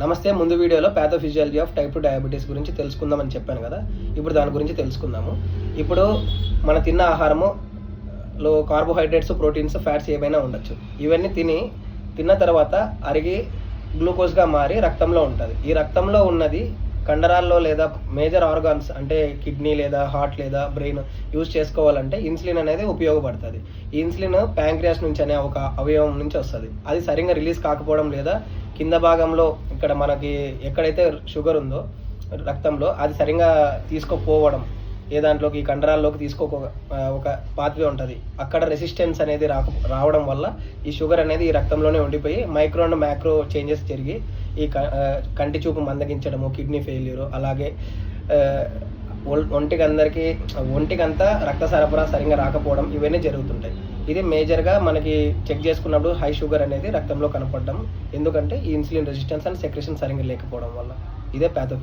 నమస్తే. ముందు వీడియోలో ప్యాథోఫిజియాలజీ ఆఫ్ టైప్ 2 డయాబెటీస్ గురించి తెలుసుకుందామని చెప్పాను కదా. ఇప్పుడు దాని గురించి తెలుసుకుందాము. ఇప్పుడు మన తిన్న ఆహారములో కార్బోహైడ్రేట్స్, ప్రోటీన్స్, ఫ్యాట్స్ ఏమైనా ఉండొచ్చు. ఇవన్నీ తిన్న తర్వాత అరిగి గ్లూకోజ్గా మారి రక్తంలో ఉంటుంది. ఈ రక్తంలో ఉన్నది కండరాల్లో లేదా మేజర్ ఆర్గాన్స్ అంటే కిడ్నీ లేదా హార్ట్ లేదా బ్రెయిన్ యూజ్ చేసుకోవాలంటే ఇన్సులిన్ అనేది ఉపయోగపడుతుంది. ఈ ఇన్సులిన్ ప్యాంక్రియాస్ నుంచి అనే ఒక అవయవం నుంచి వస్తుంది. అది సరిగ్గా రిలీజ్ కాకపోవడం లేదా కింద భాగంలో ఇక్కడ మనకి ఎక్కడైతే షుగర్ ఉందో రక్తంలో అది సరిగ్గా తీసుకోపోవడం, ఏ దాంట్లోకి ఈ కండరాల్లోకి ఒక పాత్వే ఉంటుంది. అక్కడ రెసిస్టెన్స్ అనేది రావడం వల్ల ఈ షుగర్ అనేది ఈ రక్తంలోనే ఉండిపోయి మైక్రో అండ్ మ్యాక్రో చేంజెస్ జరిగి ఈ కంటి చూపు మందగించడము, కిడ్నీ ఫెయిల్యూరు, అలాగే ఒంటికంతా రక్త సరఫరా సరిగ్గా రాకపోవడం ఇవన్నీ జరుగుతుంటాయి. ఇది మేజర్గా మనకి చెక్ చేసుకున్నప్పుడు హై షుగర్ అనేది రక్తంలో కనపడడం, ఎందుకంటే ఈ ఇన్సులిన్ రెసిస్టెన్స్ అండ్ సెక్రెషన్ సరిగ్గా లేకపోవడం వల్ల. ఇదే ప్యాథో